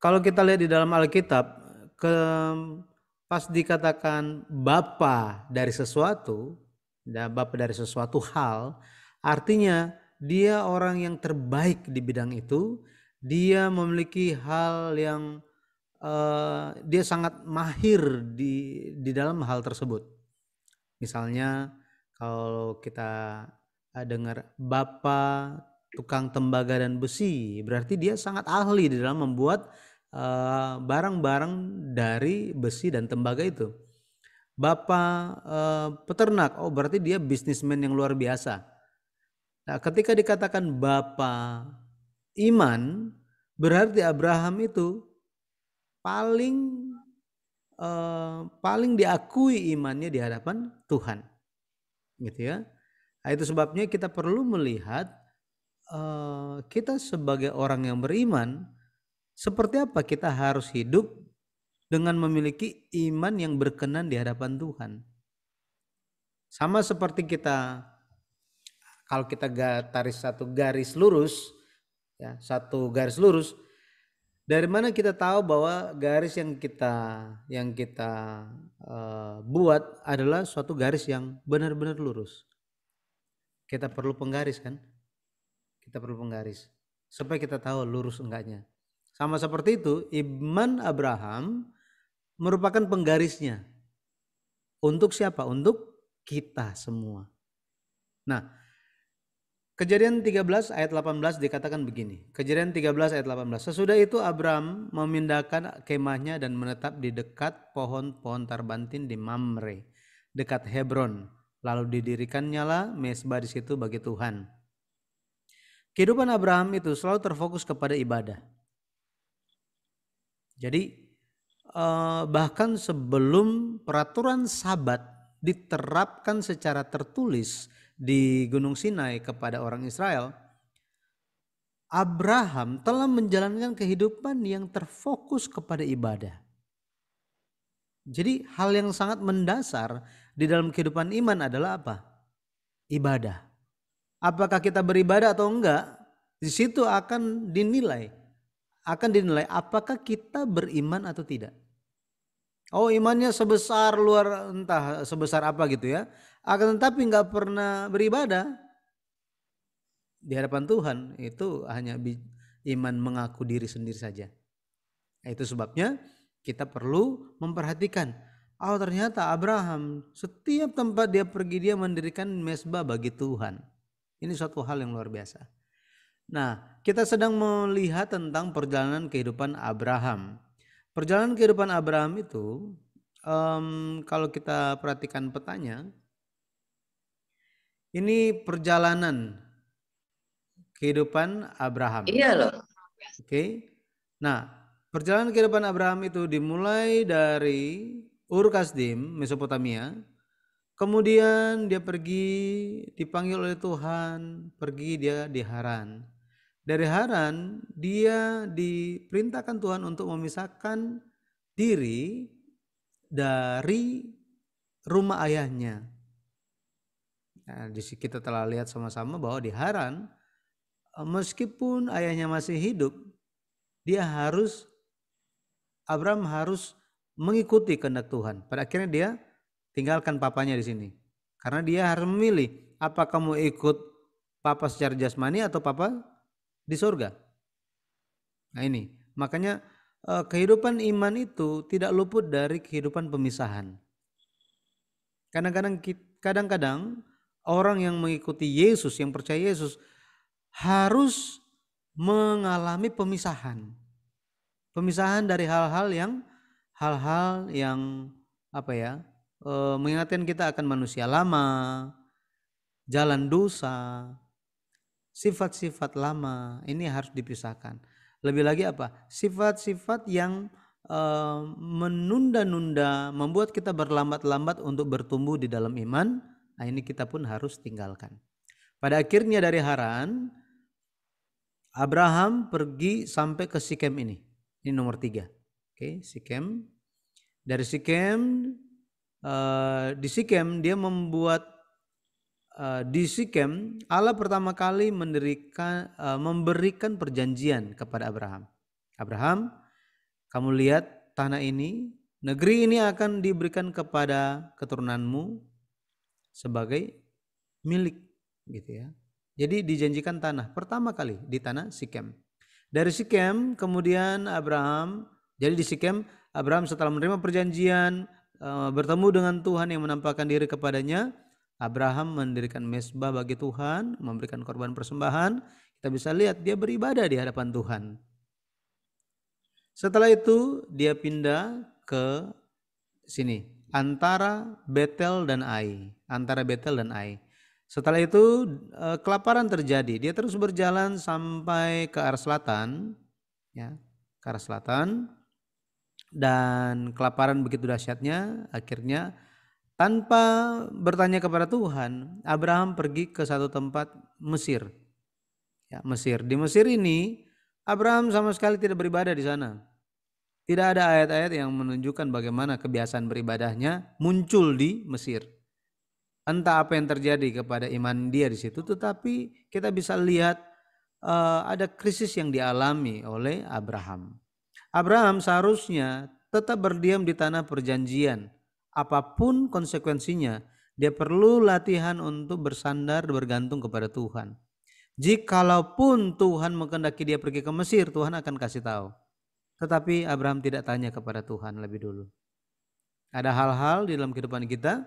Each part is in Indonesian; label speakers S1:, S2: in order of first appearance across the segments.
S1: Kalau kita lihat di dalam Alkitab, ke pas dikatakan bapa dari sesuatu, bapa dari sesuatu hal, artinya dia orang yang terbaik di bidang itu, dia memiliki hal yang dia sangat mahir di dalam hal tersebut. Misalnya kalau kita dengar bapa tukang tembaga dan besi, berarti dia sangat ahli di dalam membuat barang-barang dari besi dan tembaga itu. Bapa peternak, oh berarti dia bisnismen yang luar biasa. Nah, ketika dikatakan bapa iman, berarti Abraham itu paling paling diakui imannya di hadapan Tuhan, gitu ya. Nah, itu sebabnya kita perlu melihat kita sebagai orang yang beriman, seperti apa kita harus hidup dengan memiliki iman yang berkenan di hadapan Tuhan. Sama seperti kita, kalau kita tarik satu garis lurus, ya, satu garis lurus, dari mana kita tahu bahwa garis yang kita buat adalah suatu garis yang benar-benar lurus? Kita perlu penggaris kan? Kita perlu penggaris supaya kita tahu lurus enggaknya. Sama seperti itu, iman Abraham merupakan penggarisnya. Untuk siapa? Untuk kita semua. Nah, Kejadian 13 ayat 18 dikatakan begini. Kejadian 13 ayat 18. Sesudah itu Abraham memindahkan kemahnya dan menetap di dekat pohon-pohon tarbantin di Mamre, dekat Hebron. Lalu didirikannya lah mezbah di situ bagi Tuhan. Kehidupan Abraham itu selalu terfokus kepada ibadah. Jadi bahkan sebelum peraturan Sabat diterapkan secara tertulis di Gunung Sinai kepada orang Israel, Abraham telah menjalankan kehidupan yang terfokus kepada ibadah. Jadi hal yang sangat mendasar di dalam kehidupan iman adalah apa? Ibadah. Apakah kita beribadah atau enggak? Di situ akan dinilai apakah kita beriman atau tidak. Oh, imannya sebesar entah sebesar apa gitu ya. Akan tetapi enggak pernah beribadah di hadapan Tuhan, itu hanya iman mengaku diri sendiri saja. Itu sebabnya kita perlu memperhatikan, oh ternyata Abraham setiap tempat dia pergi dia mendirikan mezbah bagi Tuhan. Ini suatu hal yang luar biasa. Nah, kita sedang melihat tentang perjalanan kehidupan Abraham. Perjalanan kehidupan Abraham itu kalau kita perhatikan petanya, ini perjalanan kehidupan Abraham.
S2: Iya loh.
S1: Oke. Nah, perjalanan kehidupan Abraham itu dimulai dari Ur Kasdim, Mesopotamia. Kemudian dia pergi, dipanggil oleh Tuhan, pergi dia di Haran. Dari Haran dia diperintahkan Tuhan untuk memisahkan diri dari rumah ayahnya. Nah, di sini kita telah lihat sama-sama bahwa di Haran, meskipun ayahnya masih hidup, Abraham harus mengikuti kehendak Tuhan. Pada akhirnya dia tinggalkan papanya di sini. Karena dia harus memilih, apa kamu ikut papa secara jasmani atau papa di surga. Nah ini, makanya kehidupan iman itu tidak luput dari kehidupan pemisahan. Kadang-kadang orang yang mengikuti Yesus, yang percaya Yesus, harus mengalami pemisahan. Pemisahan dari hal-hal yang mengingatkan kita akan manusia lama, jalan dosa, sifat-sifat lama, ini harus dipisahkan. Lebih lagi sifat-sifat yang menunda-nunda, membuat kita berlambat-lambat untuk bertumbuh di dalam iman. Nah ini kita pun harus tinggalkan. Pada akhirnya dari Haran, Abraham pergi sampai ke Sikem ini. Ini nomor 3. Oke, Sikem. Dari Sikem, di Sikem dia membuat di Sikem Allah pertama kali memberikan perjanjian kepada Abraham. Abraham, Kamu lihat tanah ini, negeri ini akan diberikan kepada keturunanmu sebagai milik, gitu ya. Jadi dijanjikan tanah pertama kali di tanah Sikem. Dari Sikem kemudian Abraham, jadi di Sikem Abraham setelah menerima perjanjian, bertemu dengan Tuhan yang menampakkan diri kepadanya, Abraham mendirikan mezbah bagi Tuhan, memberikan korban persembahan. Kita bisa lihat dia beribadah di hadapan Tuhan. Setelah itu dia pindah ke sini, antara Betel dan Ai, Setelah itu kelaparan terjadi. Dia terus berjalan sampai ke arah selatan, ya, ke arah selatan, dan kelaparan begitu dahsyatnya, akhirnya tanpa bertanya kepada Tuhan, Abraham pergi ke satu tempat Mesir. Ya, Mesir. Di Mesir ini Abraham sama sekali tidak beribadah di sana. Tidak ada ayat-ayat yang menunjukkan bagaimana kebiasaan beribadahnya muncul di Mesir. Entah apa yang terjadi kepada iman dia di situ, tetapi kita bisa lihat ada krisis yang dialami oleh Abraham. Abraham seharusnya tetap berdiam di tanah perjanjian. Apapun konsekuensinya, dia perlu latihan untuk bersandar bergantung kepada Tuhan. Jikalaupun Tuhan menghendaki dia pergi ke Mesir, Tuhan akan kasih tahu. Tetapi Abraham tidak tanya kepada Tuhan lebih dulu. Ada hal-hal di dalam kehidupan kita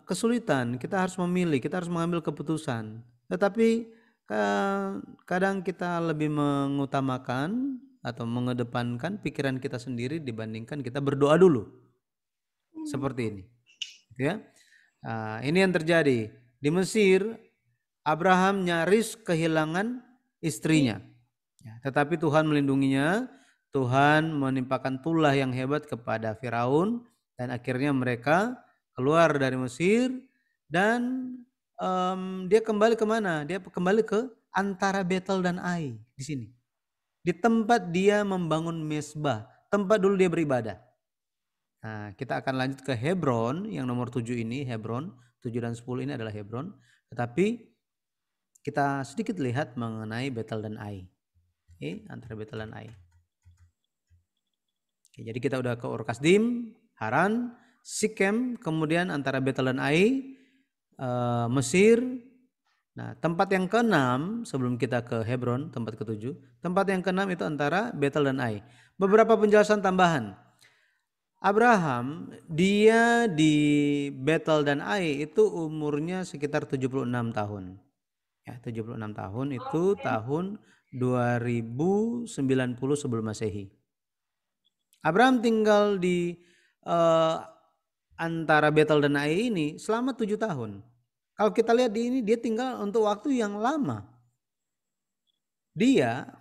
S1: kesulitan, kita harus memilih, kita harus mengambil keputusan. Tetapi kadang kita lebih mengutamakan atau mengedepankan pikiran kita sendiri dibandingkan kita berdoa dulu. Seperti ini. Ya. Ini yang terjadi. Di Mesir, Abraham nyaris kehilangan istrinya. Ya, tetapi Tuhan melindunginya, Tuhan menimpakan tulah yang hebat kepada Firaun, dan akhirnya mereka keluar dari Mesir, dan dia kembali kemana? Dia kembali ke antara Betel dan Ai di sini. Di tempat dia membangun mezbah, tempat dulu dia beribadah. Nah, kita akan lanjut ke Hebron yang nomor 7 ini, Hebron 7 dan 10 ini adalah Hebron. Tetapi kita sedikit lihat mengenai Betel dan Ai. Antara Betel dan Ai. Jadi kita udah ke Ur Kasdim, Haran, Sikem, kemudian antara Betel dan Ai, Mesir. Nah, tempat yang ke-6 sebelum kita ke Hebron, tempat ke-7, tempat yang ke-6 itu antara Betel dan Ai. Beberapa penjelasan tambahan. Abraham, dia di Betel dan Ai itu umurnya sekitar 76 tahun. Ya, 76 tahun itu tahun 2090 sebelum Masehi. Abraham tinggal di antara Betel dan Ai ini selama 7 tahun. Kalau kita lihat di ini, dia tinggal untuk waktu yang lama.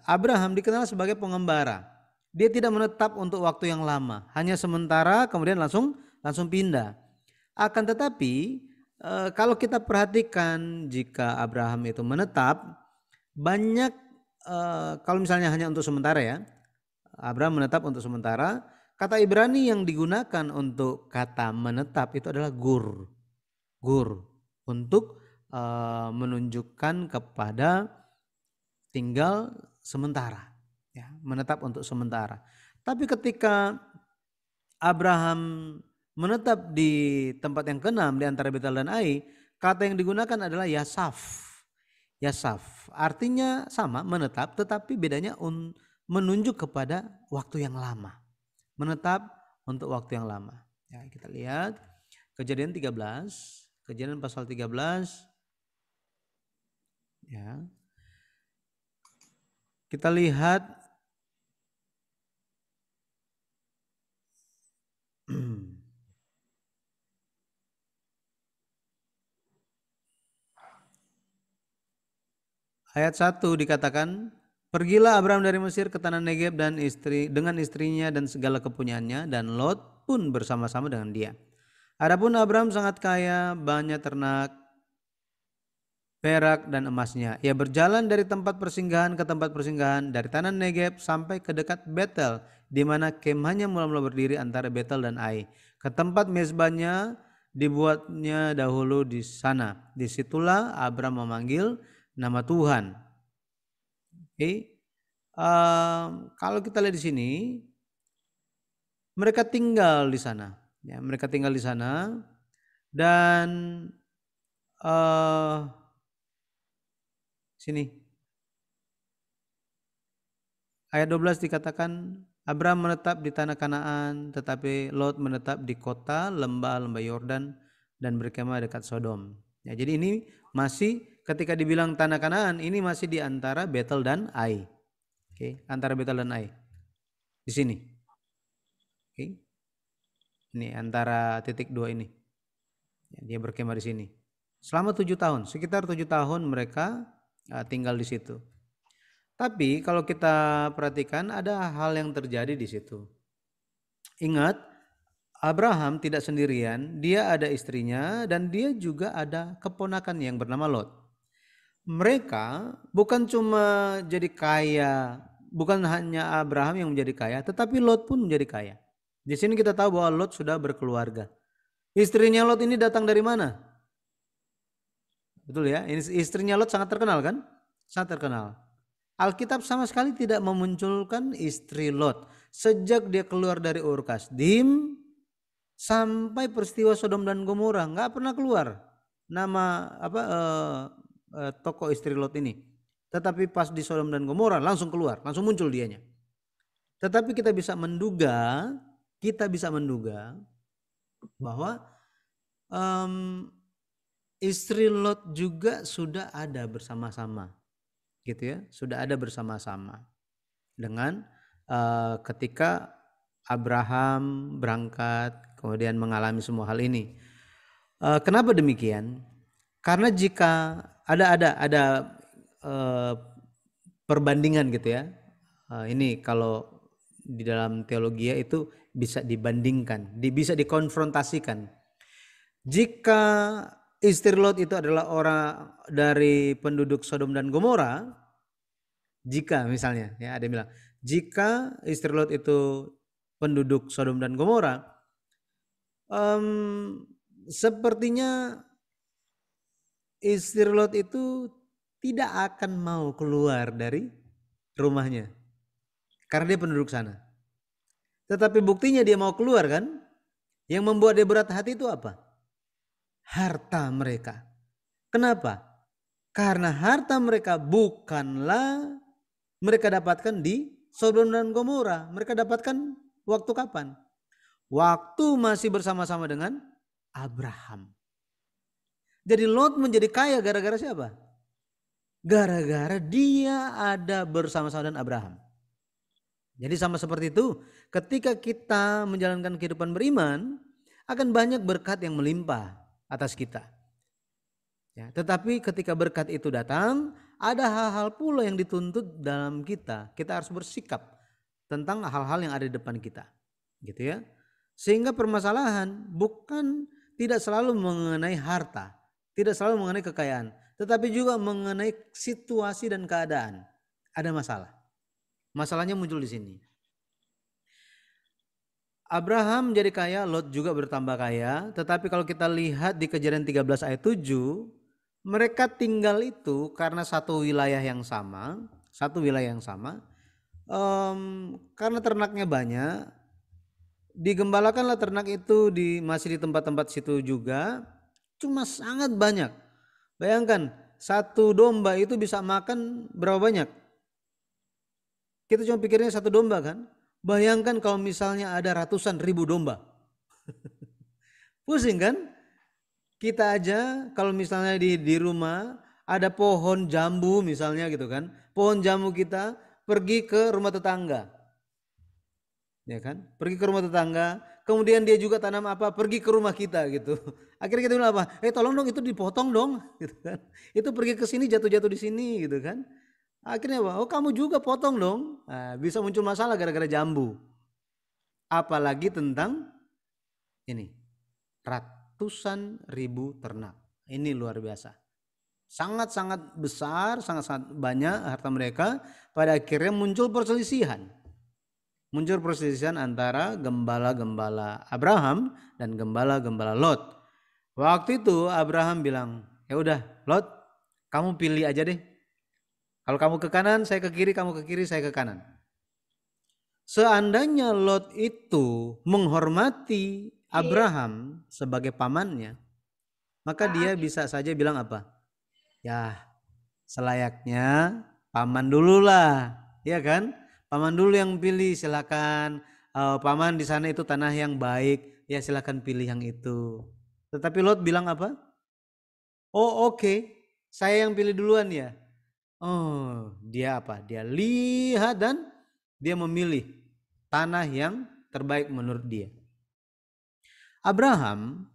S1: Abraham dikenal sebagai pengembara. Dia tidak menetap untuk waktu yang lama, hanya sementara kemudian langsung pindah. Akan tetapi kalau kita perhatikan, jika Abraham itu menetap, banyak kalau misalnya hanya untuk sementara ya, Abraham menetap untuk sementara, kata Ibrani yang digunakan untuk kata menetap itu adalah gur, untuk menunjukkan kepada tinggal sementara, ya, menetap untuk sementara. Tapi ketika Abraham menetap di tempat yang ke-6 di antara Betel dan Ai, kata yang digunakan adalah yasaf. Yasaf artinya sama, menetap, tetapi bedanya menunjuk kepada waktu yang lama. Menetap untuk waktu yang lama. Ya, kita lihat Kejadian 13, Kejadian pasal 13. Ya. Kita lihat ayat 1 dikatakan, pergilah Abraham dari Mesir ke tanah Negeb dengan istrinya dan segala kepunyaannya, dan Lot pun bersama-sama dengan dia. Adapun Abraham sangat kaya, banyak ternak, perak dan emasnya. Ia berjalan dari tempat persinggahan ke tempat persinggahan, dari tanah Negeb sampai ke dekat Betel, di mana kemahnya mula-mula berdiri antara Betel dan Ai. Ke tempat mezbahnya dibuatnya dahulu di sana. Disitulah Abraham memanggil nama Tuhan. Kalau kita lihat di sini, mereka tinggal di sana, ya, mereka tinggal di sana dan sini ayat 12 dikatakan Abraham menetap di tanah Kanaan, tetapi Lot menetap di kota lembah Yordan dan berkemah dekat Sodom. Ya, jadi ini masih ketika dibilang tanah Kanaan, ini masih di antara Betel dan Ai. Oke, antara Betel dan Ai. Di sini. Oke. Ini antara titik 2 ini. Ya, dia berkemah di sini. Selama 7 tahun, sekitar 7 tahun mereka tinggal di situ. Tapi kalau kita perhatikan ada hal yang terjadi di situ. Ingat, Abraham tidak sendirian, dia ada istrinya dan dia juga ada keponakan yang bernama Lot. Mereka bukan cuma jadi kaya, bukan hanya Abraham yang menjadi kaya, tetapi Lot pun menjadi kaya. Di sini kita tahu bahwa Lot sudah berkeluarga. Istrinya Lot ini datang dari mana? Betul ya, istrinya Lot sangat terkenal kan? Sangat terkenal. Alkitab sama sekali tidak memunculkan istri Lot sejak dia keluar dari Ur Kasdim sampai peristiwa Sodom dan Gomora, nggak pernah keluar nama tokoh istri Lot ini. Tetapi pas di Sodom dan Gomora langsung keluar, langsung muncul dianya. Tetapi kita bisa menduga bahwa istri Lot juga sudah ada bersama-sama. Gitu ya, sudah ada bersama-sama dengan ketika Abraham berangkat kemudian mengalami semua hal ini. Kenapa demikian? Karena jika ada perbandingan gitu ya. Ini kalau di dalam teologi itu bisa dibandingkan, bisa dikonfrontasikan. Jika istri Lot itu adalah orang dari penduduk Sodom dan Gomora, jika misalnya ya ada yang bilang, jika istri Lot itu penduduk Sodom dan Gomora, sepertinya istri Lot itu tidak akan mau keluar dari rumahnya karena dia penduduk sana. Tetapi buktinya dia mau keluar kan? Yang membuat dia berat hati itu apa? Harta mereka. Kenapa? Karena harta mereka bukanlah mereka dapatkan di Sodom dan Gomora. Mereka dapatkan waktu kapan? Waktu masih bersama-sama dengan Abraham. Jadi Lot menjadi kaya gara-gara siapa? Gara-gara dia ada bersama-sama dengan Abraham. Jadi sama seperti itu, ketika kita menjalankan kehidupan beriman, akan banyak berkat yang melimpah atas kita. Ya, tetapi ketika berkat itu datang, ada hal-hal pula yang dituntut dalam kita. Kita harus bersikap tentang hal-hal yang ada di depan kita, gitu ya. Sehingga permasalahan bukan tidak selalu mengenai harta, tidak selalu mengenai kekayaan, tetapi juga mengenai situasi dan keadaan. Ada masalah. Masalahnya muncul di sini. Abraham menjadi kaya, Lot juga bertambah kaya. Tetapi kalau kita lihat di Kejadian 13 ayat 7, mereka tinggal itu karena satu wilayah yang sama. Karena ternaknya banyak, digembalakanlah ternak itu masih di tempat-tempat situ juga. Cuma sangat banyak. Bayangkan, satu domba itu bisa makan berapa banyak? Kita cuma pikirnya satu domba kan. Bayangkan kalau misalnya ada ratusan ribu domba. Pusing kan? Kita aja kalau misalnya di rumah ada pohon jambu misalnya gitu kan. Pohon jambu kita pergi ke rumah tetangga. Ya kan? Pergi ke rumah tetangga, kemudian dia juga tanam apa? Pergi ke rumah kita gitu. Akhirnya kita bilang apa? Tolong dong itu dipotong dong gitu kan. Itu pergi ke sini jatuh-jatuh di sini gitu kan. Akhirnya apa? Oh kamu juga potong dong. Nah, bisa muncul masalah gara-gara jambu. Apalagi tentang ini ratusan ribu ternak. Ini luar biasa. Sangat-sangat besar, sangat-sangat banyak harta mereka. Pada akhirnya muncul perselisihan. Muncul perselisihan antara gembala-gembala Abraham dan gembala-gembala Lot. Waktu itu Abraham bilang, ya udah Lot, kamu pilih aja deh. Kalau kamu ke kanan, saya ke kiri, kamu ke kiri, saya ke kanan. Seandainya Lot itu menghormati Abraham sebagai pamannya, maka dia bisa saja bilang apa? Ya, selayaknya paman dulu lah, ya kan? Paman dulu yang pilih, silakan. Paman di sana itu tanah yang baik, ya silakan pilih yang itu. Tetapi Lot bilang apa? Oh oke, saya yang pilih duluan ya. Oh, dia apa? Dia lihat dan dia memilih tanah yang terbaik menurut dia. Abraham,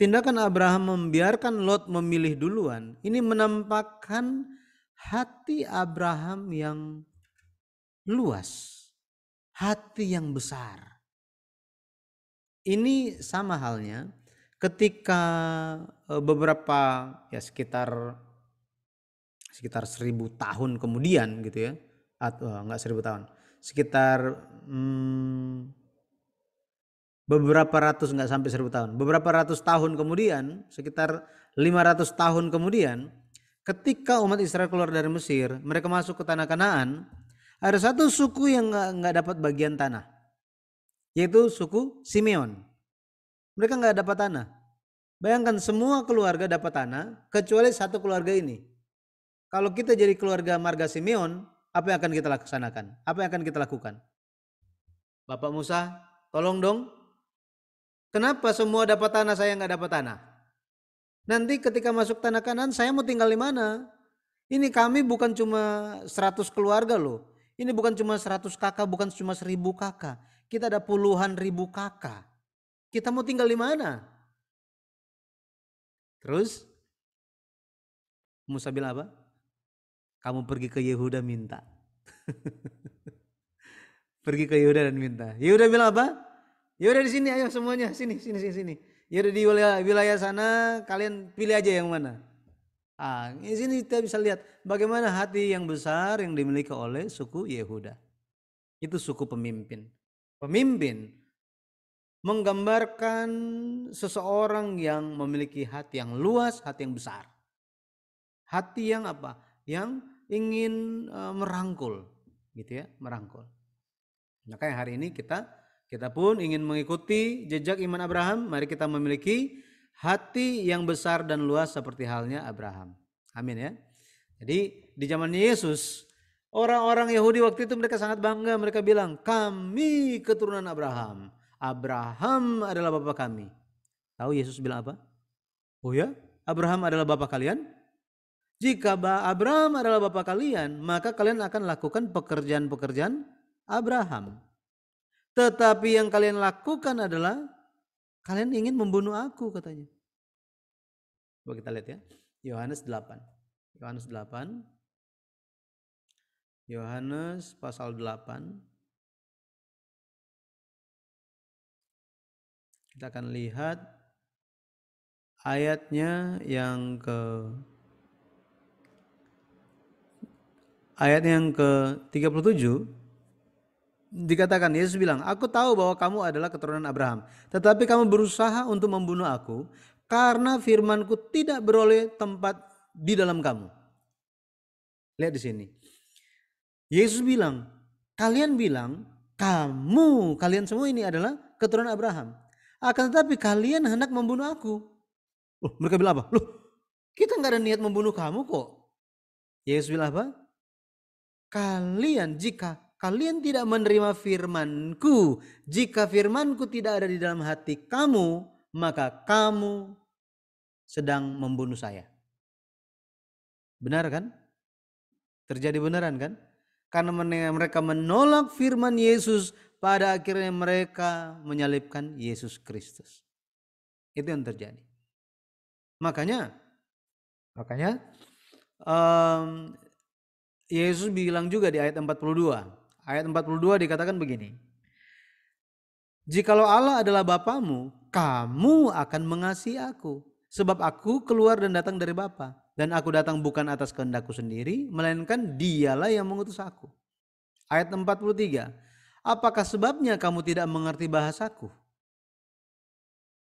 S1: tindakan Abraham membiarkan Lot memilih duluan, ini menampakkan hati Abraham yang luas, hati yang besar. Ini sama halnya ketika beberapa ya sekitar 1000 tahun kemudian gitu ya, atau enggak 1000 tahun, sekitar beberapa ratus, enggak sampai 1000 tahun, beberapa ratus tahun kemudian, sekitar 500 tahun kemudian, ketika umat Israel keluar dari Mesir, mereka masuk ke tanah Kanaan, ada satu suku yang enggak dapat bagian tanah, yaitu suku Simeon. Mereka enggak dapat tanah. Bayangkan semua keluarga dapat tanah kecuali satu keluarga ini. Kalau kita jadi keluarga marga Simeon, apa yang akan kita laksanakan? Apa yang akan kita lakukan? Bapak Musa, tolong dong. Kenapa semua dapat tanah, saya nggak dapat tanah? Nanti ketika masuk tanah Kanaan, saya mau tinggal di mana? Ini kami bukan cuma 100 keluarga loh. Ini bukan cuma 100 kakak, bukan cuma 1000 kakak. Kita ada puluhan ribu kakak. Kita mau tinggal di mana? Terus Musa bilang apa? Kamu pergi ke Yehuda minta. Pergi ke Yehuda dan minta. Yehuda bilang apa? Yehuda di sini, ayo semuanya, sini. Yehuda di wilayah sana, kalian pilih aja yang mana. Di sini kita bisa lihat bagaimana hati yang besar yang dimiliki oleh suku Yehuda. Itu suku pemimpin. Pemimpin menggambarkan seseorang yang memiliki hati yang luas, hati yang besar. Hati yang apa? Yang ingin merangkul, gitu ya, merangkul. Makanya hari ini kita pun ingin mengikuti jejak iman Abraham. Mari kita memiliki hati yang besar dan luas seperti halnya Abraham. Amin ya. Jadi di zamannya Yesus, orang-orang Yahudi waktu itu mereka sangat bangga. Mereka bilang, kami keturunan Abraham. Abraham adalah bapak kami. Tahu Yesus bilang apa? Oh ya, Abraham adalah bapak kalian? Jika Abraham adalah bapak kalian, maka kalian akan lakukan pekerjaan-pekerjaan Abraham. Tetapi yang kalian lakukan adalah kalian ingin membunuh aku, katanya. Coba kita lihat ya. Yohanes 8. Yohanes pasal 8. Kita akan lihat ayatnya yang ke-37. Dikatakan, Yesus bilang, aku tahu bahwa kamu adalah keturunan Abraham, tetapi kamu berusaha untuk membunuh aku karena firmanku tidak beroleh tempat di dalam kamu. Lihat di sini. Yesus bilang, kalian bilang, kalian semua ini adalah keturunan Abraham. Akan tetapi kalian hendak membunuh aku. Mereka bilang apa? Kita nggak ada niat membunuh kamu kok. Yesus bilang apa? Jika kalian tidak menerima firmanku, jika firmanku tidak ada di dalam hati kamu, maka kamu sedang membunuh saya. Benar kan? Terjadi beneran kan? Karena mereka menolak firman Yesus, pada akhirnya mereka menyalibkan Yesus Kristus. Itu yang terjadi. Makanya Yesus bilang juga di ayat 42. Ayat 42 dikatakan begini. Jikalau Allah adalah Bapamu, kamu akan mengasihi aku. Sebab aku keluar dan datang dari Bapa. Dan aku datang bukan atas kehendakku sendiri, melainkan dialah yang mengutus aku. Ayat 43. Apakah sebabnya kamu tidak mengerti bahasaku?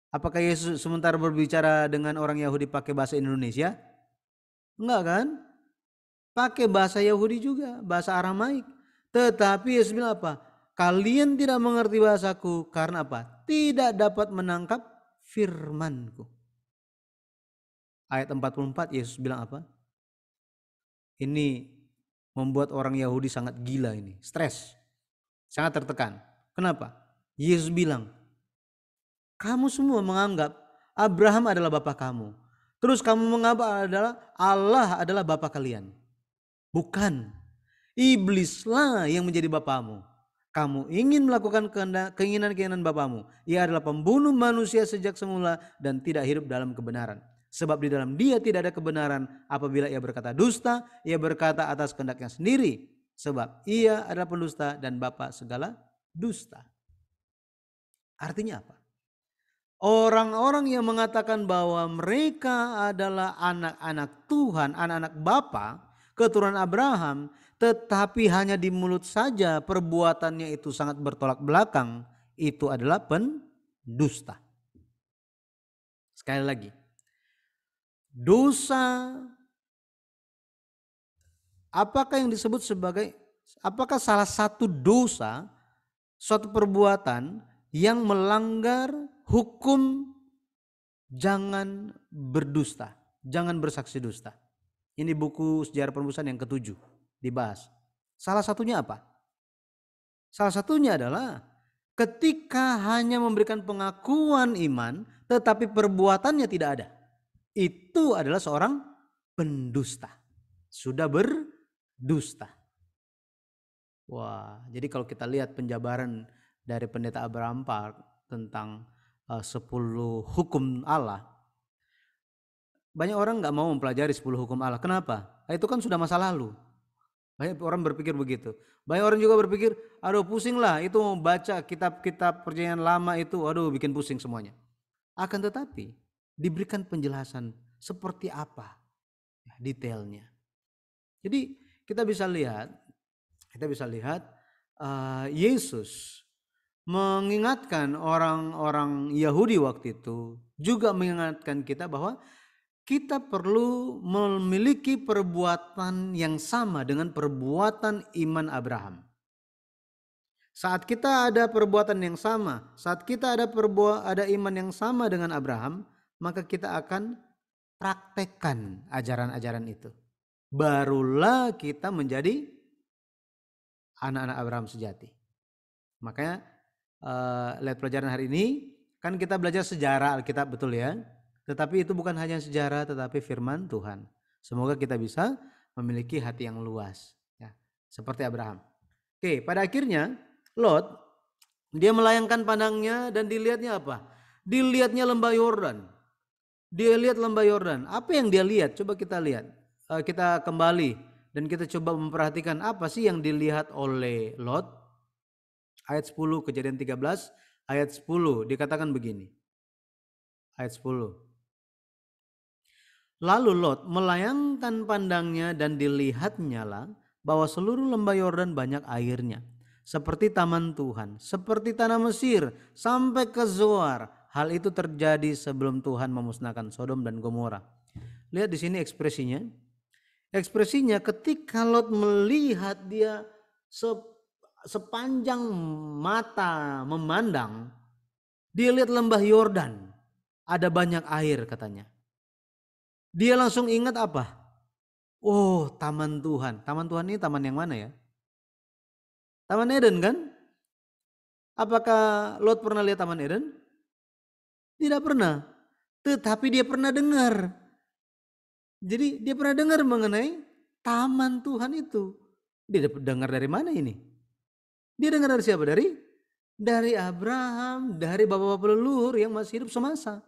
S1: Apakah Yesus sementara berbicara dengan orang Yahudi pakai bahasa Indonesia? Enggak kan? pakai bahasa Yahudi juga, bahasa Aramaik. Tetapi Yesus bilang apa? Kalian tidak mengerti bahasaku karena apa? Tidak dapat menangkap firmanku. Ayat 44 Yesus bilang apa? Ini membuat orang Yahudi sangat gila ini, stres, sangat tertekan. Kenapa? Yesus bilang, kamu semua menganggap Abraham adalah bapak kamu. Terus kamu menganggap Allah adalah bapak kalian. Bukan. Iblislah yang menjadi bapamu. Kamu ingin melakukan keinginan-keinginan bapamu. Ia adalah pembunuh manusia sejak semula dan tidak hidup dalam kebenaran. Sebab di dalam dia tidak ada kebenaran. Apabila ia berkata dusta, ia berkata atas kehendaknya sendiri. Sebab ia adalah pendusta dan bapa segala dusta. Artinya apa? Orang-orang yang mengatakan bahwa mereka adalah anak-anak Tuhan, anak-anak Bapa, keturunan Abraham, tetapi hanya di mulut saja perbuatannya itu sangat bertolak belakang, itu adalah pendusta. Sekali lagi, dosa, apakah yang disebut sebagai, apakah salah satu dosa, suatu perbuatan yang melanggar hukum jangan berdusta, jangan bersaksi dusta. Ini buku Sejarah Penebusan yang ke-7 dibahas. Salah satunya apa? Salah satunya adalah ketika hanya memberikan pengakuan iman tetapi perbuatannya tidak ada. Itu adalah seorang pendusta. Sudah berdusta. Wah, jadi kalau kita lihat penjabaran dari Pendeta Abraham Park tentang 10 hukum Allah, banyak orang gak mau mempelajari 10 hukum Allah. Kenapa? Itu kan sudah masa lalu. Banyak orang berpikir begitu. Banyak orang juga berpikir, aduh pusing lah itu mau baca kitab-kitab perjanjian lama itu, aduh bikin pusing semuanya. Akan tetapi diberikan penjelasan seperti apa detailnya. Jadi kita bisa lihat Yesus mengingatkan orang-orang Yahudi waktu itu, juga mengingatkan kita bahwa kita perlu memiliki perbuatan yang sama dengan perbuatan iman Abraham. Saat kita ada perbuatan yang sama, saat kita ada iman yang sama dengan Abraham, maka kita akan praktekkan ajaran-ajaran itu. Barulah kita menjadi anak-anak Abraham sejati. Makanya lihat pelajaran hari ini, kan kita belajar sejarah Alkitab, betul ya? Tetapi itu bukan hanya sejarah, tetapi firman Tuhan. Semoga kita bisa memiliki hati yang luas, ya, seperti Abraham. Oke, pada akhirnya Lot, dia melayangkan pandangnya dan dilihatnya apa? Dilihatnya lembah Yordan. Dia lihat lembah Yordan. Apa yang dia lihat? Coba kita lihat. Kita kembali dan kita coba memperhatikan apa sih yang dilihat oleh Lot. Ayat 10, Kejadian 13, ayat 10 dikatakan begini. Ayat 10. Lalu Lot melayangkan pandangnya dan dilihatnya lah bahwa seluruh lembah Yordan banyak airnya. Seperti taman Tuhan, seperti tanah Mesir sampai ke Zoar. Hal itu terjadi sebelum Tuhan memusnahkan Sodom dan Gomora. Lihat di sini ekspresinya. Ekspresinya ketika Lot melihat, dia sepanjang mata memandang, dia lihat lembah Yordan. Ada banyak air katanya. Dia langsung ingat apa? Oh, taman Tuhan. Taman Tuhan ini taman yang mana ya? Taman Eden kan? Apakah Lot pernah lihat Taman Eden? Tidak pernah. Tetapi dia pernah dengar. Jadi dia pernah dengar mengenai taman Tuhan itu. Dia dengar dari mana ini? Dia dengar dari siapa? Dari Abraham, dari bapak-bapak leluhur yang masih hidup semasa.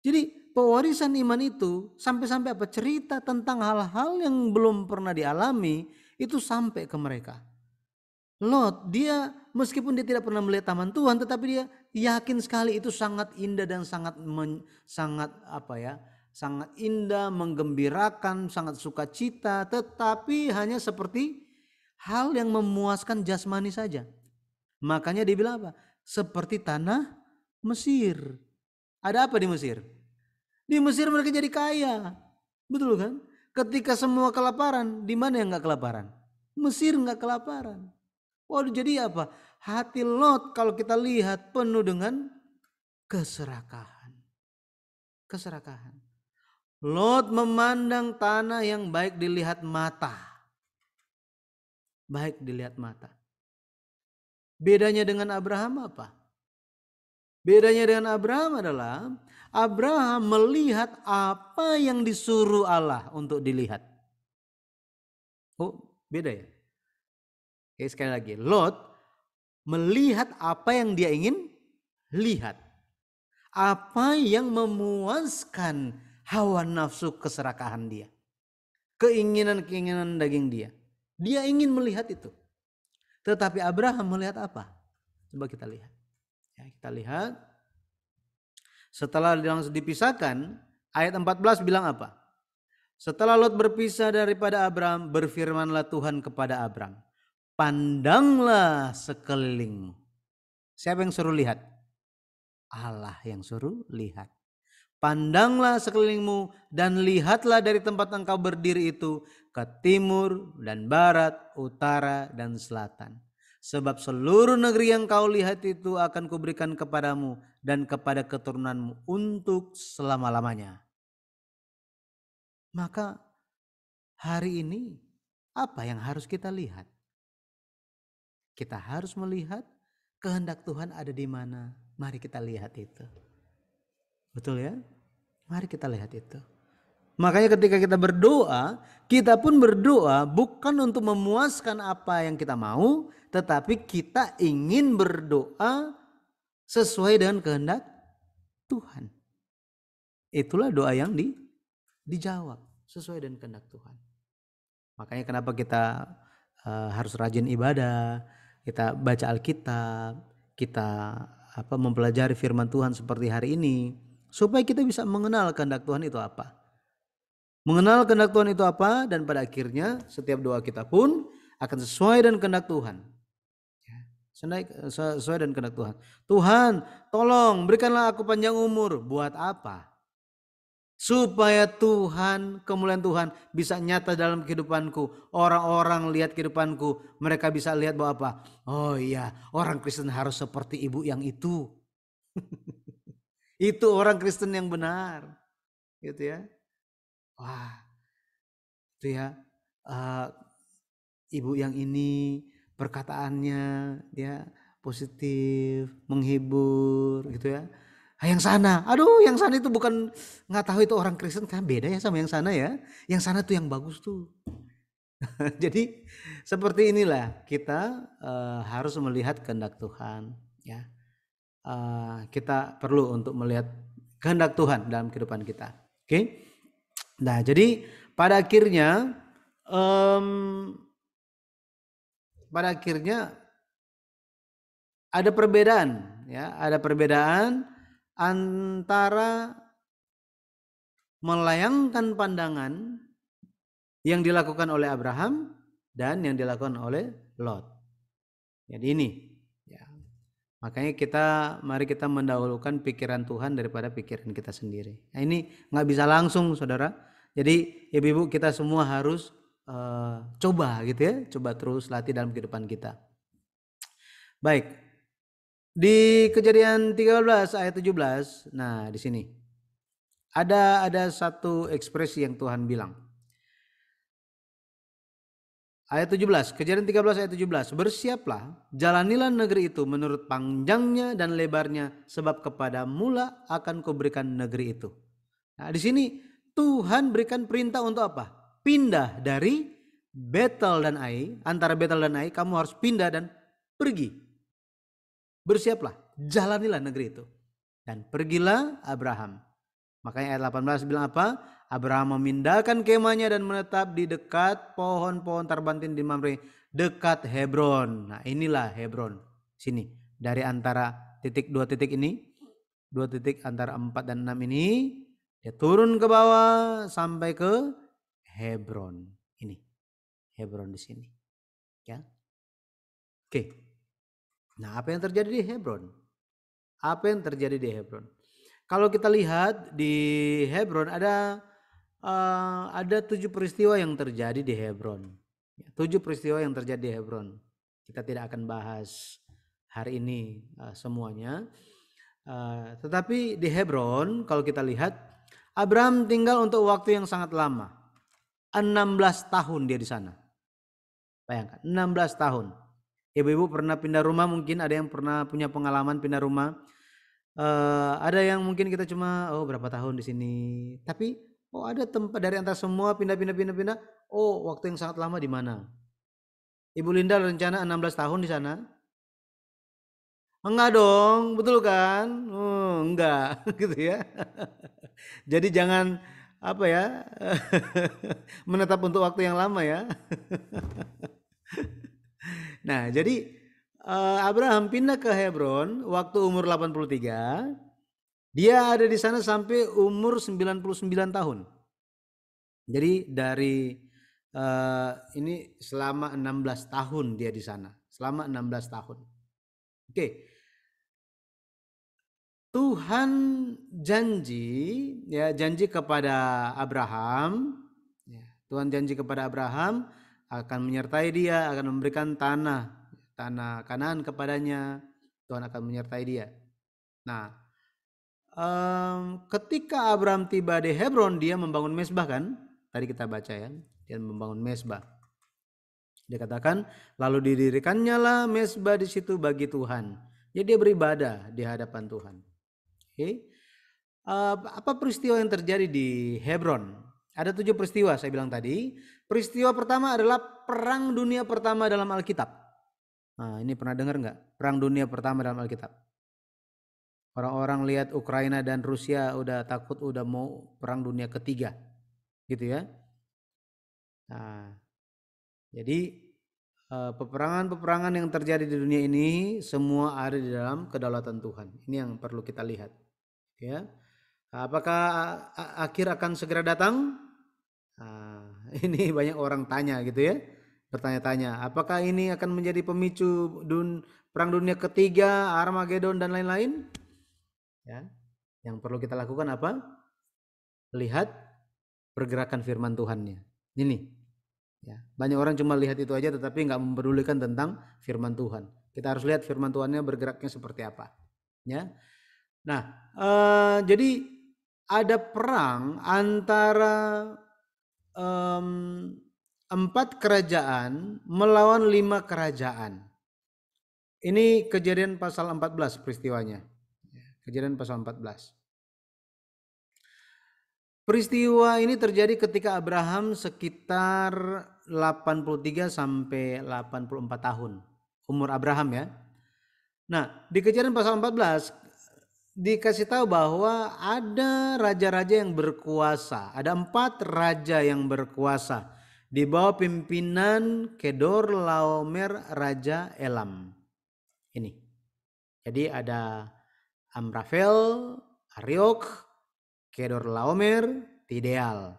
S1: Jadi pewarisan iman itu sampai-sampai apa? Cerita tentang hal-hal yang belum pernah dialami itu sampai ke mereka. Lot, dia meskipun dia tidak pernah melihat taman Tuhan, tetapi dia yakin sekali itu sangat indah dan sangat indah, menggembirakan, sangat sukacita, tetapi hanya seperti hal yang memuaskan jasmani saja. Makanya dia bilang apa? Seperti tanah Mesir. Ada apa di Mesir? Di Mesir mereka jadi kaya. Betul kan? Ketika semua kelaparan, di mana yang nggak kelaparan? Mesir nggak kelaparan. Waduh, jadi apa? Hati Lot kalau kita lihat penuh dengan keserakahan. Keserakahan. Lot memandang tanah yang baik dilihat mata. Baik dilihat mata. Bedanya dengan Abraham apa? Bedanya dengan Abraham adalah Abraham melihat apa yang disuruh Allah untuk dilihat. Oh, beda ya? Oke, sekali lagi. Lot melihat apa yang dia ingin lihat. Apa yang memuaskan hawa nafsu keserakahan dia. Keinginan-keinginan daging dia. Dia ingin melihat itu. Tetapi Abraham melihat apa? Coba kita lihat. Ya, kita lihat. Setelah langsung dipisahkan, ayat 14 bilang apa? Setelah Lot berpisah daripada Abraham, berfirmanlah Tuhan kepada Abraham. Pandanglah sekelilingmu. Siapa yang suruh lihat? Allah yang suruh lihat. Pandanglah sekelilingmu dan lihatlah dari tempat engkau berdiri itu ke timur dan barat, utara dan selatan. Sebab seluruh negeri yang kau lihat itu akan kuberikan kepadamu dan kepada keturunanmu untuk selama-lamanya. Maka hari ini apa yang harus kita lihat? Kita harus melihat kehendak Tuhan ada di mana. Mari kita lihat itu. Betul ya? Mari kita lihat itu. Makanya ketika kita berdoa, kita pun berdoa bukan untuk memuaskan apa yang kita mau, tetapi kita ingin berdoa sesuai dengan kehendak Tuhan. Itulah doa yang dijawab sesuai dengan kehendak Tuhan. Makanya kenapa kita harus rajin ibadah, kita baca Alkitab, kita mempelajari firman Tuhan seperti hari ini, supaya kita bisa mengenal kehendak Tuhan itu apa. Mengenal kehendak Tuhan itu apa, dan pada akhirnya setiap doa kita pun akan sesuai dengan kehendak Tuhan. Sesuai dengan kehendak Tuhan. Tuhan, tolong berikanlah aku panjang umur. Buat apa? Supaya Tuhan, kemuliaan Tuhan bisa nyata dalam kehidupanku. Orang-orang lihat kehidupanku, mereka bisa lihat bahwa apa? Oh iya, orang Kristen harus seperti ibu yang itu. Itu orang Kristen yang benar. Gitu ya. Wah, itu ya. Ibu yang ini perkataannya ya positif, menghibur gitu ya. Yang sana, aduh yang sana itu bukan, nggak tahu itu orang Kristen kan, beda ya sama yang sana ya. Yang sana tuh yang bagus tuh. Jadi seperti inilah kita harus melihat kehendak Tuhan ya. Kita perlu untuk melihat kehendak Tuhan dalam kehidupan kita. Oke. Nah, jadi pada akhirnya ada perbedaan ya, ada perbedaan antara melayangkan pandangan yang dilakukan oleh Abraham dan yang dilakukan oleh Lot. Jadi ini ya. Makanya mari kita mendahulukan pikiran Tuhan daripada pikiran kita sendiri. Nah, ini nggak bisa langsung, saudara. Jadi ibu-ibu kita semua harus coba gitu ya, coba terus latih dalam kehidupan kita. Baik. Di Kejadian 13 ayat 17, nah di sini ada satu ekspresi yang Tuhan bilang. Ayat 17, Kejadian 13 ayat 17, bersiaplah, jalanilah negeri itu menurut panjangnya dan lebarnya, sebab kepada mula akan kuberikan negeri itu. Nah di sini Tuhan berikan perintah untuk apa? Pindah dari Betel dan Ai, antara Betel dan Ai kamu harus pindah dan pergi. Bersiaplah, jalanilah negeri itu. Dan pergilah Abraham. Makanya ayat 18 bilang apa? Abraham memindahkan kemahnya dan menetap di dekat pohon-pohon tarbantin di Mamre, dekat Hebron. Nah inilah Hebron. Sini, dari antara dua titik ini, dua titik antara 4 dan 6 ini, dia turun ke bawah sampai ke Hebron. Ini, Hebron di sini. Ya. Oke. Nah, apa yang terjadi di Hebron? Apa yang terjadi di Hebron? Kalau kita lihat di Hebron ada ada 7 peristiwa yang terjadi di Hebron. 7 peristiwa yang terjadi di Hebron. Kita tidak akan bahas hari ini semuanya. Tetapi di Hebron kalau kita lihat, Abraham tinggal untuk waktu yang sangat lama. 16 tahun dia di sana. Bayangkan, 16 tahun. Ibu-ibu pernah pindah rumah, mungkin ada yang pernah punya pengalaman pindah rumah. Ada yang mungkin kita cuma berapa tahun di sini. Tapi ada tempat dari antara semua pindah. Waktu yang sangat lama di mana? Ibu Linda rencana 16 tahun di sana? Enggak dong, betul kan? Enggak, gitu ya. Jadi jangan menetap untuk waktu yang lama ya. Nah, jadi Abraham pindah ke Hebron waktu umur 83. Dia ada di sana sampai umur 99 tahun. Jadi dari ini selama 16 tahun dia di sana. Selama 16 tahun. Oke. Tuhan janji kepada Abraham. Tuhan janji kepada Abraham akan menyertai dia, akan memberikan tanah Kanaan kepadanya. Tuhan akan menyertai dia. Nah, ketika Abraham tiba di Hebron, dia membangun mezbah kan? Tadi kita baca ya, dia membangun mezbah. Dia katakan, lalu didirikannya lah mezbah di situ bagi Tuhan. Jadi dia beribadah di hadapan Tuhan. Okay. Apa peristiwa yang terjadi di Hebron? Ada 7 peristiwa saya bilang tadi. Peristiwa pertama adalah Perang Dunia Pertama dalam Alkitab. Nah, ini pernah dengar nggak? Perang Dunia Pertama dalam Alkitab. Orang-orang lihat Ukraina dan Rusia udah takut, udah mau Perang Dunia Ketiga, gitu ya. Nah, jadi peperangan yang terjadi di dunia ini semua ada di dalam kedaulatan Tuhan. Ini yang perlu kita lihat. Ya, apakah akhir akan segera datang? Ini banyak orang tanya gitu ya, bertanya-tanya. Apakah ini akan menjadi pemicu Perang Dunia Ketiga, Armageddon dan lain-lain? Ya, yang perlu kita lakukan apa? Lihat pergerakan firman Tuhannya. Ini. Ya, banyak orang cuma lihat itu aja tetapi nggak mempedulikan tentang firman Tuhan. Kita harus lihat firman Tuhannya bergeraknya seperti apa. Ya. Nah, jadi ada perang antara 4 kerajaan melawan 5 kerajaan. Ini Kejadian pasal 14 peristiwanya. Kejadian pasal 14. Peristiwa ini terjadi ketika Abraham sekitar 83 sampai 84 tahun. Umur Abraham ya. Nah, di Kejadian pasal 14 dikasih tahu bahwa ada raja-raja yang berkuasa. Ada 4 raja yang berkuasa di bawah pimpinan Kedor Laomer Raja Elam. Ini. Jadi ada Amrafel, Ariok, Kedor Laomer, Tideal.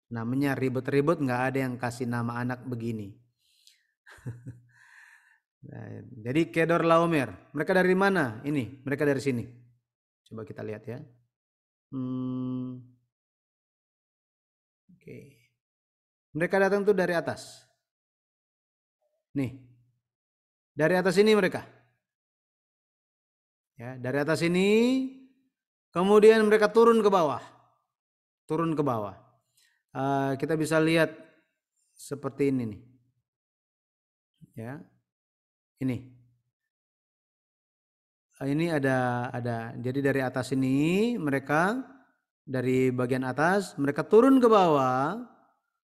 S1: Namanya ribet-ribet, nggak ada yang kasih nama anak begini. Jadi Kedor Laomer. Mereka dari mana? Ini, mereka dari sini. Coba kita lihat ya. Oke. Mereka datang tuh dari atas. Nih. Dari atas ini mereka. Ya, dari atas ini kemudian mereka turun ke bawah. Turun ke bawah. Kita bisa lihat seperti ini nih. Ya. Ini. Ini ada jadi dari atas ini mereka dari bagian atas mereka turun ke bawah.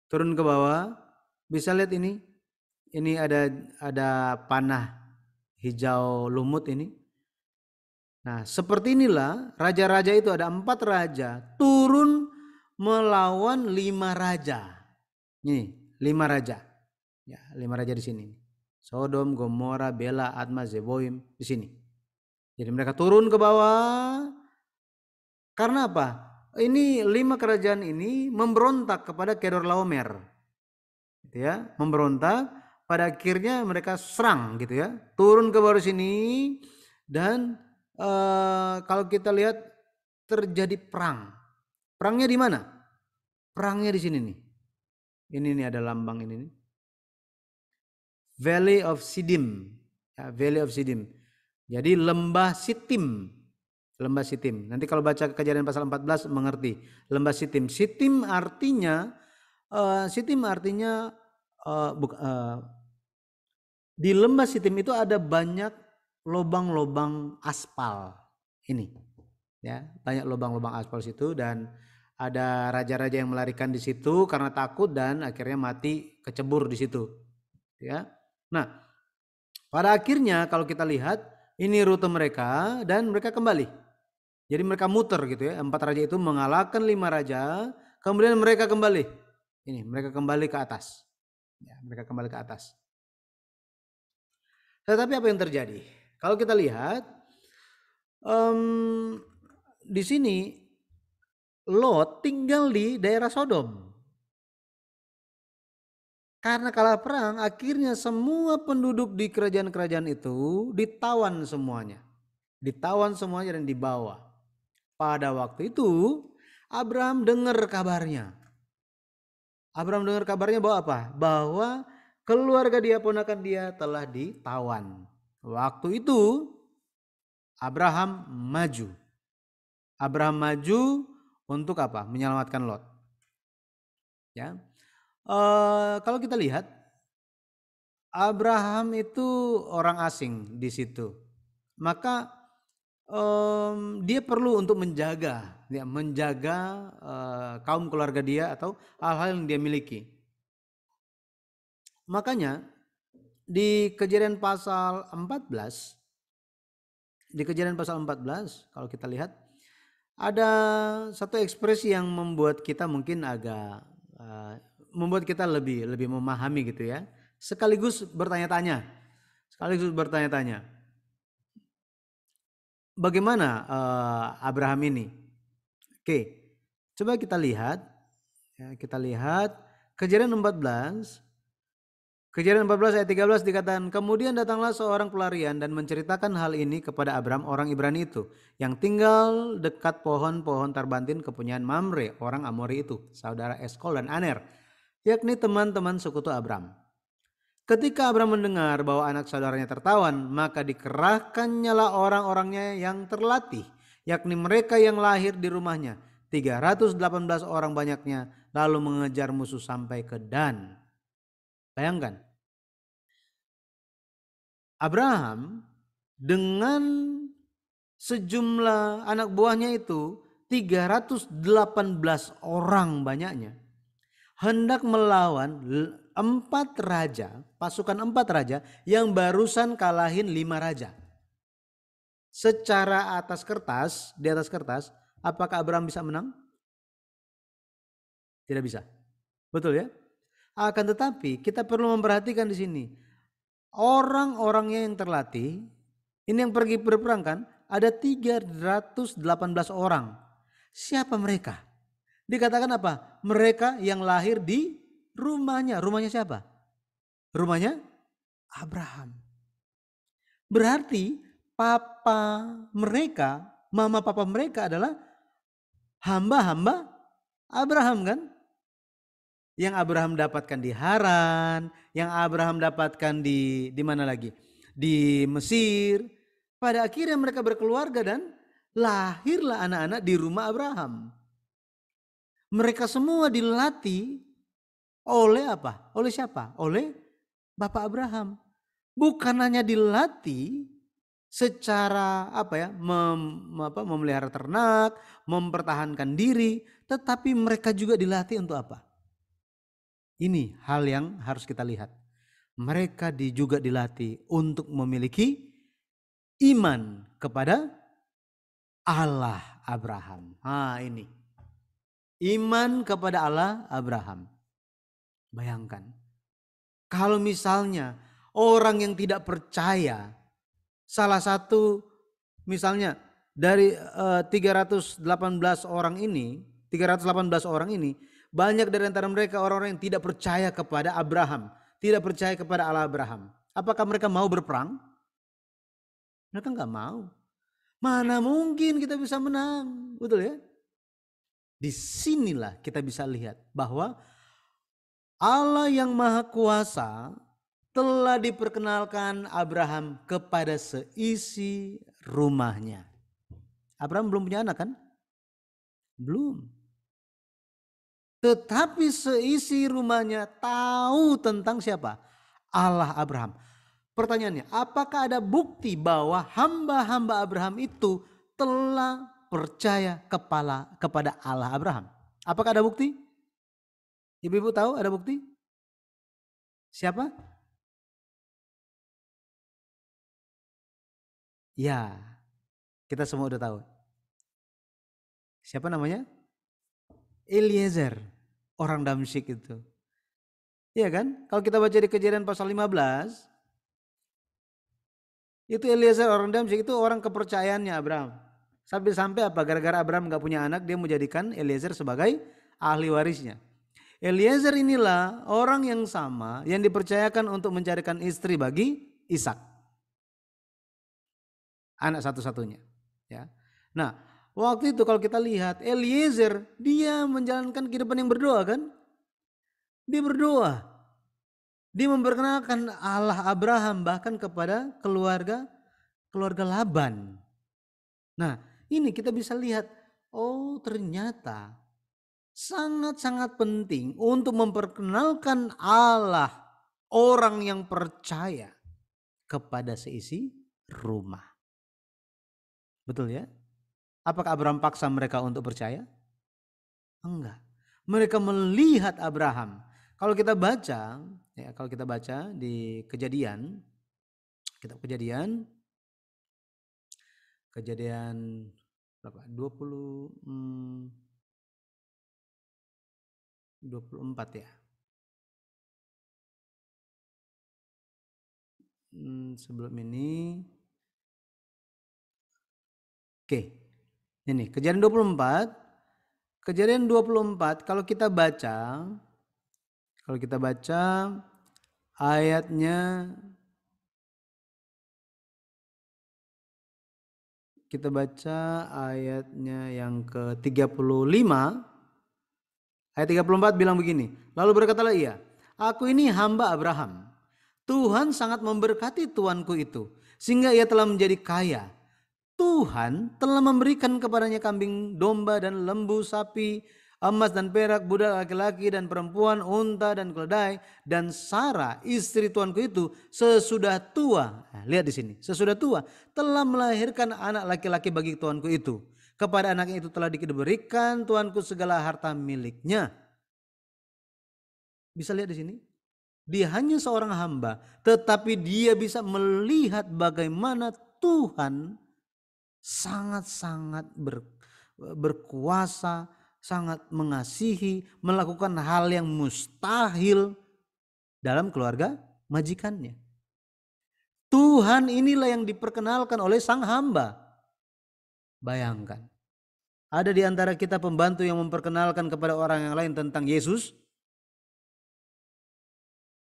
S1: Turun ke bawah. Bisa lihat ini. Ini ada panah hijau lumut ini. Nah, seperti inilah raja-raja itu, ada 4 raja turun melawan 5 raja. Nih, 5 raja. Ya, 5 raja di sini. Sodom, Gomora, Bela, Adma, Zeboim di sini. Jadi mereka turun ke bawah. Karena apa? Ini 5 kerajaan ini memberontak kepada Kedor Laomer. Gitu ya, memberontak, pada akhirnya mereka serang gitu ya. Turun ke bawah sini dan kalau kita lihat terjadi perang. Perangnya di mana? Perangnya di sini nih. Ini nih ada lambang ini nih. Valley of Siddim. Ya, Valley of Siddim. Jadi lembah Sitim. Lembah Sitim. Nanti kalau baca Kejadian pasal 14 mengerti. Lembah Sitim. Sitim artinya di lembah Sitim itu ada banyak lubang-lubang aspal. Ini ya, banyak lubang-lubang aspal situ, dan ada raja-raja yang melarikan di situ karena takut dan akhirnya mati kecebur di situ. Ya. Nah, pada akhirnya kalau kita lihat ini rute mereka dan mereka kembali. Jadi mereka muter gitu ya. 4 raja itu mengalahkan 5 raja, kemudian mereka kembali. Ini mereka kembali ke atas. Ya, mereka kembali ke atas. Tetapi apa yang terjadi? Kalau kita lihat di sini Lot tinggal di daerah Sodom. Karena kalah perang, akhirnya semua penduduk di kerajaan-kerajaan itu ditawan semuanya. Ditawan semuanya dan dibawa. Pada waktu itu Abraham dengar kabarnya. Abraham dengar kabarnya bahwa apa? Bahwa keluarga dia, ponakan dia telah ditawan. Waktu itu Abraham maju. Abraham maju untuk apa? Menyelamatkan Lot. Ya. Kalau kita lihat Abraham itu orang asing di situ. Maka dia perlu untuk menjaga kaum keluarga dia atau hal-hal yang dia miliki. Makanya di Kejadian pasal 14 kalau kita lihat ada satu ekspresi yang membuat kita mungkin agak membuat kita lebih memahami gitu ya. Sekaligus bertanya-tanya. Bagaimana Abraham ini? Oke, coba kita lihat. Ya, kita lihat Kejadian 14 ayat 13 dikatakan, kemudian datanglah seorang pelarian dan menceritakan hal ini kepada Abraham orang Ibrani itu, yang tinggal dekat pohon-pohon tarbantin kepunyaan Mamre orang Amori itu, saudara Eskol dan Aner, yakni teman-teman sekutu Abraham. Ketika Abraham mendengar bahwa anak saudaranya tertawan, maka dikerahkannyalah orang-orangnya yang terlatih, yakni mereka yang lahir di rumahnya, 318 orang banyaknya, lalu mengejar musuh sampai ke Dan. Bayangkan, Abraham dengan sejumlah anak buahnya itu 318 orang banyaknya hendak melawan 4 raja, pasukan 4 raja yang barusan kalahin 5 raja. Secara di atas kertas, apakah Abraham bisa menang? Tidak bisa. Betul ya? Akan tetapi kita perlu memperhatikan di sini. Orang-orangnya yang terlatih, ini yang pergi berperang kan, ada 318 orang. Siapa mereka? Dikatakan apa? Mereka yang lahir di rumahnya. Rumahnya siapa? Rumahnya Abraham. Berarti mama papa mereka adalah hamba-hamba Abraham kan? Yang Abraham dapatkan di Haran, yang Abraham dapatkan di mana lagi? Di Mesir. Pada akhirnya mereka berkeluarga dan lahirlah anak-anak di rumah Abraham. Mereka semua dilatih oleh apa? Oleh siapa? Oleh Bapak Abraham. Bukan hanya dilatih secara memelihara ternak, mempertahankan diri, tetapi mereka juga dilatih untuk apa? Ini hal yang harus kita lihat. Mereka juga dilatih untuk memiliki iman kepada Allah Abraham. Ini. Iman kepada Allah Abraham. Bayangkan. Kalau misalnya orang yang tidak percaya, salah satu misalnya dari 318 orang ini, banyak dari antara mereka orang-orang yang tidak percaya kepada Abraham, tidak percaya kepada Allah Abraham. Apakah mereka mau berperang? Mereka nggak mau. Mana mungkin kita bisa menang, betul ya? Disinilah kita bisa lihat bahwa Allah yang Maha Kuasa telah diperkenalkan Abraham kepada seisi rumahnya. Abraham belum punya anak kan? Belum. Tetapi seisi rumahnya tahu tentang siapa? Allah Abraham. Pertanyaannya, apakah ada bukti bahwa hamba-hamba Abraham itu telah percaya kepada Allah Abraham? Apakah ada bukti? Ibu-ibu tahu ada bukti? Siapa? Ya, kita semua udah tahu. Siapa namanya? Eliezer, orang Damsyik itu. Iya kan? Kalau kita baca di Kejadian pasal 15, itu Eliezer orang Damsyik itu orang kepercayaannya Abraham. Sampai apa? Gara-gara Abraham gak punya anak, dia menjadikan Eliezer sebagai ahli warisnya. Eliezer inilah orang yang sama yang dipercayakan untuk mencarikan istri bagi Ishak, anak satu-satunya. Ya. Nah, waktu itu kalau kita lihat Eliezer, dia menjalankan kehidupan yang berdoa kan? Dia berdoa. Dia memperkenalkan Allah Abraham bahkan kepada keluarga Laban. Nah, ini kita bisa lihat, oh ternyata sangat-sangat penting untuk memperkenalkan Allah, orang yang percaya, kepada seisi rumah. Betul ya? Apakah Abraham paksa mereka untuk percaya? Enggak. Mereka melihat Abraham. Kalau kita baca, di Kejadian, kitab Kejadian berapa? 24 ya. Sebelum ini. Oke. Ini Kejadian 24. Kejadian 24 kalau kita baca ayatnya, kita baca ayatnya yang ke-35. Ayat 34 bilang begini, lalu berkatalah ia, aku ini hamba Abraham. Tuhan sangat memberkati tuanku itu, sehingga ia telah menjadi kaya. Tuhan telah memberikan kepadanya kambing, domba dan lembu, sapi, emas dan perak, budak laki-laki dan perempuan, unta dan keledai. Dan Sarah istri tuanku itu sesudah tua, nah, lihat di sini, sesudah tua telah melahirkan anak laki-laki bagi tuanku itu. Kepada anaknya itu telah diberikan tuanku segala harta miliknya. Bisa lihat di sini? Dia hanya seorang hamba, tetapi dia bisa melihat bagaimana Tuhan sangat-sangat berkuasa, sangat mengasihi, melakukan hal yang mustahil dalam keluarga majikannya. Tuhan inilah yang diperkenalkan oleh sang hamba. Bayangkan, ada di antara kita pembantu yang memperkenalkan kepada orang yang lain tentang Yesus?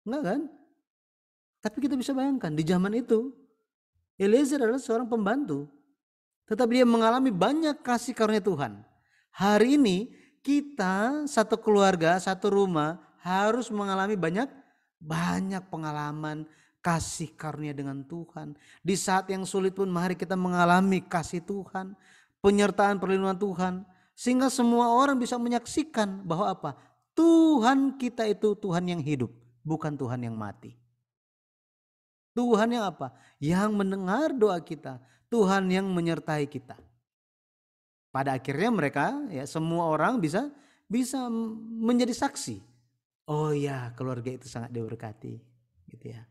S1: Enggak kan? Tapi kita bisa bayangkan di zaman itu Eliezer adalah seorang pembantu, tetapi dia mengalami banyak kasih karunia Tuhan. Hari ini kita satu keluarga, satu rumah harus mengalami banyak pengalaman kasih karunia dengan Tuhan. Di saat yang sulit pun mari kita mengalami kasih Tuhan, penyertaan perlindungan Tuhan, sehingga semua orang bisa menyaksikan bahwa apa? Tuhan kita itu Tuhan yang hidup, bukan Tuhan yang mati. Tuhan yang apa? Yang mendengar doa kita, Tuhan yang menyertai kita. Pada akhirnya mereka, ya semua orang bisa menjadi saksi. Oh ya, keluarga itu sangat diberkati, gitu ya.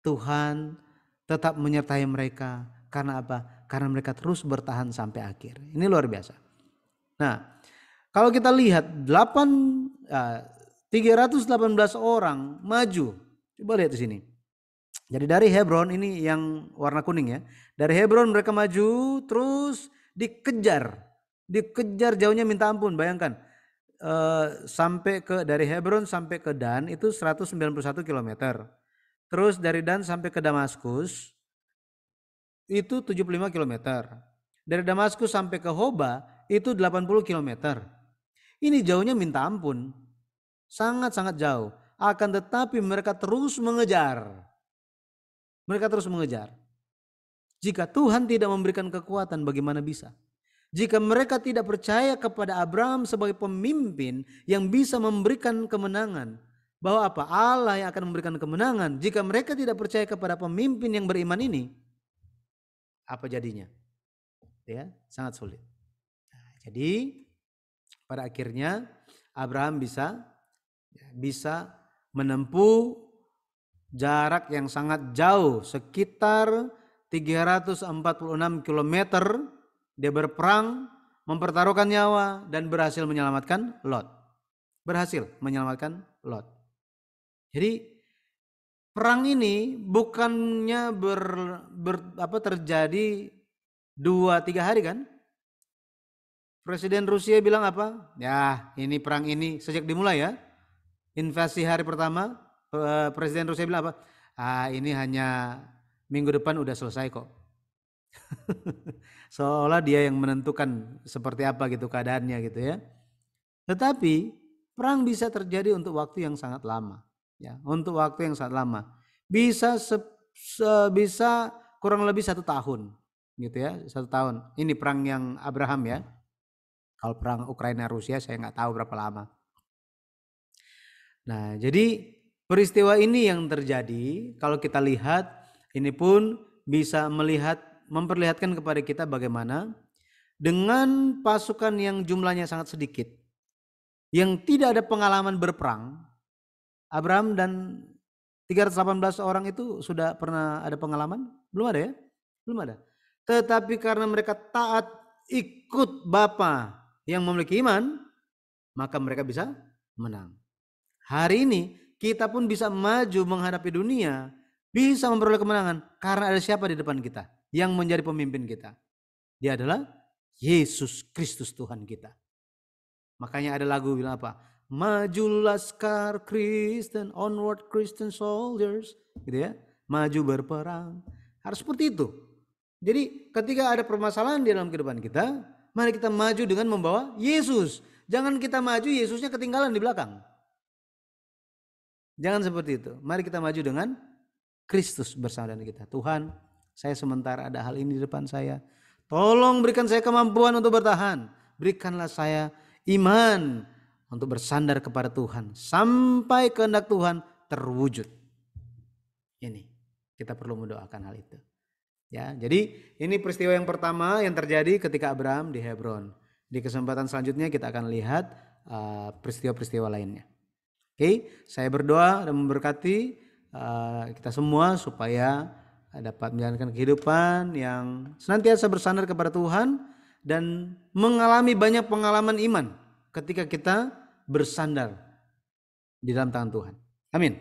S1: Tuhan tetap menyertai mereka karena apa? Karena mereka terus bertahan sampai akhir. Ini luar biasa. Nah, kalau kita lihat 318 orang maju. Coba lihat di sini. Jadi dari Hebron, ini yang warna kuning ya. Dari Hebron mereka maju terus dikejar jauhnya minta ampun. Bayangkan dari Hebron sampai ke Dan itu 191 km. Terus dari Dan sampai ke Damaskus itu 75 km. Dari Damaskus sampai ke Hoba itu 80 km. Ini jauhnya minta ampun. Sangat-sangat jauh. Akan tetapi mereka terus mengejar. Mereka terus mengejar. Jika Tuhan tidak memberikan kekuatan, bagaimana bisa? Jika mereka tidak percaya kepada Abraham sebagai pemimpin yang bisa memberikan kemenangan, bahwa apa? Allah yang akan memberikan kemenangan. Jika mereka tidak percaya kepada pemimpin yang beriman ini, apa jadinya? Ya, sangat sulit. Nah, jadi pada akhirnya Abraham bisa menempuh jarak yang sangat jauh, sekitar 346 km. Dia berperang, mempertaruhkan nyawa, dan berhasil menyelamatkan Lot. Jadi perang ini bukannya terjadi 2-3 hari kan? Presiden Rusia bilang apa? Ya, ini perang ini sejak dimulai ya. Invasi hari pertama, Presiden Rusia bilang apa? Ini hanya minggu depan udah selesai kok. Seolah dia yang menentukan seperti apa gitu keadaannya gitu ya. Tetapi perang bisa terjadi untuk waktu yang sangat lama, ya, untuk waktu yang sangat lama. Bisa bisa kurang lebih 1 tahun, gitu ya, 1 tahun. Ini perang yang Abraham ya. Kalau perang Ukraina Rusia saya nggak tahu berapa lama. Nah, jadi peristiwa ini yang terjadi kalau kita lihat ini pun bisa memperlihatkan kepada kita bagaimana dengan pasukan yang jumlahnya sangat sedikit, yang tidak ada pengalaman berperang. Abraham dan 318 orang itu sudah pernah ada pengalaman? Belum ada ya? Belum ada. Tetapi karena mereka taat ikut Bapa yang memiliki iman, maka mereka bisa menang. Hari ini kita pun bisa maju menghadapi dunia, bisa memperoleh kemenangan karena ada siapa di depan kita yang menjadi pemimpin kita. Dia adalah Yesus Kristus Tuhan kita. Makanya ada lagu bilang apa? Maju laskar Kristen, onward Christian soldiers, gitu ya. Maju berperang. Harus seperti itu. Jadi ketika ada permasalahan di dalam kehidupan kita, mari kita maju dengan membawa Yesus. Jangan kita maju Yesusnya ketinggalan di belakang. Jangan seperti itu. Mari kita maju dengan Kristus bersama dengan kita. Tuhan, saya sementara ada hal ini di depan saya. Tolong berikan saya kemampuan untuk bertahan. Berikanlah saya iman untuk bersandar kepada Tuhan. Sampai kehendak Tuhan terwujud. Ini, kita perlu mendoakan hal itu. Ya, jadi ini peristiwa yang pertama yang terjadi ketika Abraham di Hebron. Di kesempatan selanjutnya kita akan lihat peristiwa-peristiwa lainnya. Oke, saya berdoa dan memberkati kita semua supaya dapat menjalankan kehidupan yang senantiasa bersandar kepada Tuhan dan mengalami banyak pengalaman iman ketika kita bersandar di dalam tangan Tuhan. Amin.